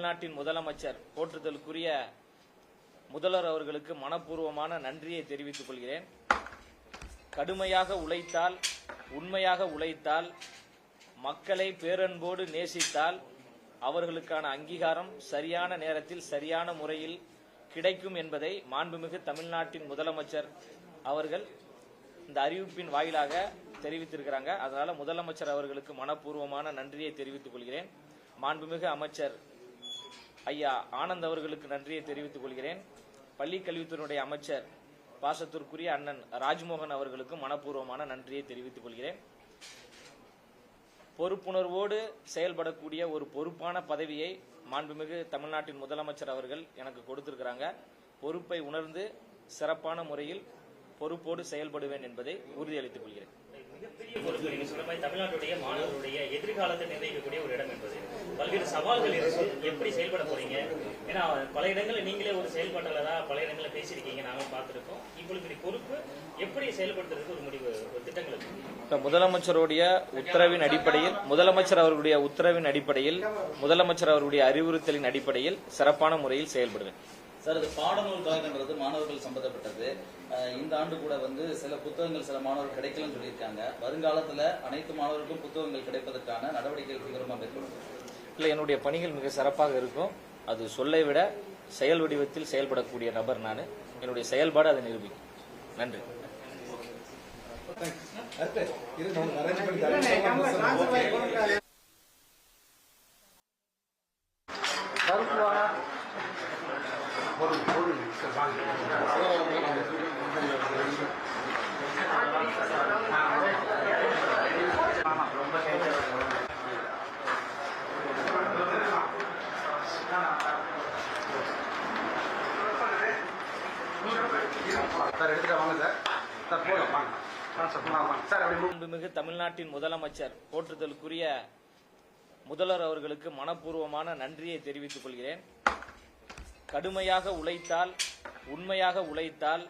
தமிழ்நாட்டின் முதலமைச்சர் போற்றுதலுக்குரிய முதல்வர் அவர்களுக்கு மனப்பூர்வமான நன்றியை தெரிவித்துக் கொள்கிறேன். கடுமையாக உழைத்தால், உண்மையாக உழைத்தால், மக்களை பேரன்போடு நேசித்தால் அவர்களுக்கான அங்கீகாரம் சரியான நேரத்தில் சரியான முறையில் கிடைக்கும் என்பதை மாண்புமிகு தமிழ்நாட்டின் முதலமைச்சர் அவர்கள் இந்த அறிவிப்பின் வாயிலாக தெரிவித்திருக்கிறாங்க. அதனால முதலமைச்சர் அவர்களுக்கு மனப்பூர்வமான நன்றியை தெரிவித்துக் கொள்கிறேன். மாண்புமிகு அமைச்சர் ஐயா ஆனந்த் அவர்களுக்கு நன்றியை தெரிவித்துக் கொள்கிறேன். பள்ளி கல்வித்துறையுடைய அமைச்சர் பாசத்திற்குரிய அண்ணன் ராஜ்மோகன் அவர்களுக்கு மனப்பூர்வமான நன்றியை தெரிவித்துக் கொள்கிறேன். பொறுப்புணர்வோடு செயல்படக்கூடிய ஒரு பொறுப்பான பதவியை மாண்புமிகு தமிழ்நாட்டின் முதலமைச்சர் அவர்கள் எனக்கு கொடுத்திருக்கிறாங்க. பொறுப்பை உணர்ந்து சிறப்பான முறையில் பொறுப்போடு செயல்படுவேன் என்பதை உறுதியளித்துக் கொள்கிறேன். மிகப்பெரிய பொறுப்பு நீங்க சொன்ன மாதிரி தமிழ்நாட்டுடைய மாணவர்களுடைய எதிர்காலத்தை நிர்ணயிக்கக்கூடிய ஒரு இடம் என்பது பல்வேறு சவால்கள் இருக்கு. எப்படி செயல்பட போறீங்க? ஏன்னா பல இடங்களில் நீங்களே ஒரு செயல்பாட்டாளரா பல இடங்களில் பேசியிருக்கீங்க, நாங்களும் பார்த்திருக்கோம். இப்பொழுது பொறுப்பு எப்படி செயல்படுத்துறதுக்கு ஒரு முடிவு, ஒரு திட்டங்களுக்கு முதலமைச்சருடைய உத்தரவின் அடிப்படையில், முதலமைச்சர் அவர்களுடைய அறிவுறுத்தலின் அடிப்படையில் சிறப்பான முறையில் செயல்படுவேன். சார், இது பாடநூல் கழகன்றது மாணவர்கள் சம்பந்தப்பட்டது. இந்த ஆண்டு கூட சில புத்தகங்கள் சில மாணவர்கள் கிடைக்கலன்னு சொல்லியிருக்காங்க. வருங்காலத்தில் அனைத்து மாணவர்களுக்கும் புத்தகங்கள் கிடைப்பதற்கான நடவடிக்கைகள் தீவிரமாக மேற்கொள்ளும். இல்லை, என்னுடைய பணிகள் மிக சிறப்பாக இருக்கும். அது சொல்லை விட செயல் வடிவத்தில் செயல்படக்கூடிய நபர் நான். என்னுடைய செயல்பாடு அதை நிரூபிக்கும். நன்றி. மாண்புமிகு தமிழ்நாட்டின் முதலமைச்சர் போற்றுதலுக்குரிய முதல்வர் அவர்களுக்கு மனப்பூர்வமான நன்றியை தெரிவித்துக் கொள்கிறேன். கடுமையாக உழைத்தால், உண்மையாக உழைத்தால்,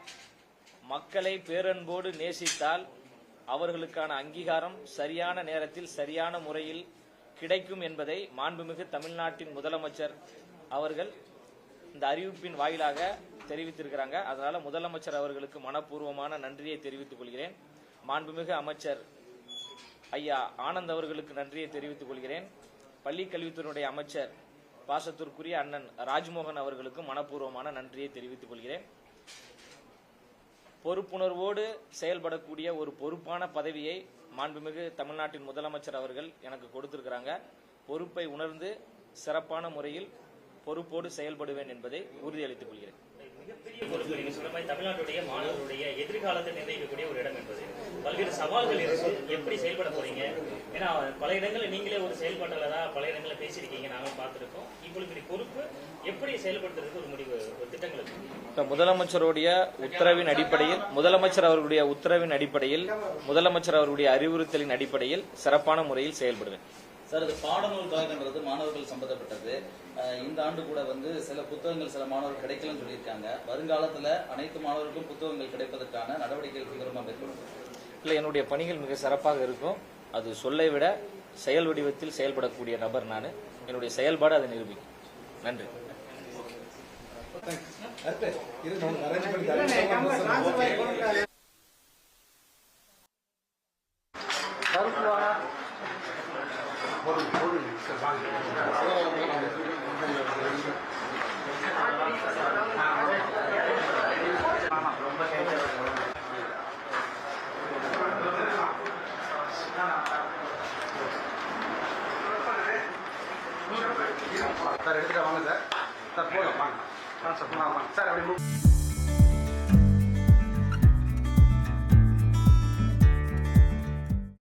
மக்களை பேரன்போடு நேசித்தால் அவர்களுக்கான அங்கீகாரம் சரியான நேரத்தில் சரியான முறையில் கிடைக்கும் என்பதை மாண்புமிகு தமிழ்நாட்டின் முதலமைச்சர் அவர்கள் இந்த அறிவிப்பின் வாயிலாக தெரிவித்திருக்கிறாங்க. அதனால முதலமைச்சர் அவர்களுக்கு மனப்பூர்வமான நன்றியை தெரிவித்துக் கொள்கிறேன். மாண்புமிகு அமைச்சர் ஐயா ஆனந்த் அவர்களுக்கு நன்றியை தெரிவித்துக் கொள்கிறேன். பள்ளி கல்வித்துறையுடைய அமைச்சர் பாசத்திற்குரிய அண்ணன் ராஜ்மோகன் அவர்களுக்கு மனப்பூர்வமான நன்றியை தெரிவித்துக் கொள்கிறேன். பொறுப்புணர்வோடு செயல்படக்கூடிய ஒரு பொறுப்பான பதவியை மாண்புமிகு தமிழ்நாட்டின் முதலமைச்சர் அவர்கள் எனக்கு கொடுத்திருக்கிறாங்க. பொறுப்பை உணர்ந்து சிறப்பான முறையில் பொறுப்போடு செயல்படுவேன் என்பதை உறுதியளித்துக் கொள்கிறேன். மிகப்பெரிய பொறுப்பு நீங்க சொன்ன மாதிரி தமிழ்நாட்டுடைய மாணவர்களுடைய எதிர்காலத்தை நிர்ணயிக்கக்கூடிய ஒரு இடம் என்பது பல்வேறு சவால்கள் இருக்கு. எப்படி செயல்பட போறீங்க? ஏன்னா பல இடங்களில் நீங்களே ஒரு செயல்பாட்டாளரா பல இடங்களில் பேசியிருக்கீங்க, நாங்களும் பார்த்திருக்கோம். இப்பொழுது பொறுப்பு எப்படி செயல்படுத்துறதுக்கு ஒரு முடிவு, ஒரு திட்டங்களுக்கு முதலமைச்சர் அவர்களுடைய அறிவுறுத்தலின் அடிப்படையில் சிறப்பான முறையில் செயல்படுவேன். சார், இது பாடநூல் கழகன்றது மாணவர்கள் சம்பந்தப்பட்டது. இந்த ஆண்டு கூட சில புத்தகங்கள் சில மாணவர்கள் கிடைக்கலன்னு சொல்லியிருக்காங்க. வருங்காலத்தில் அனைத்து மாணவர்களுக்கும் புத்தகங்கள் கிடைப்பதற்கான நடவடிக்கைகள் தீவிரமாக மேற்கொள்ளும். இல்லை, என்னுடைய பணிகள் மிக சிறப்பாக இருக்கும். அது சொல்லை விட செயல் வடிவத்தில் செயல்படக்கூடிய நபர் நான். என்னுடைய செயல்பாடு அதை நிரூபிக்கும். நன்றி. சார், எடுத்துட்டு வாங்க சார். சார், போலாம் வாங்க சார். அப்படி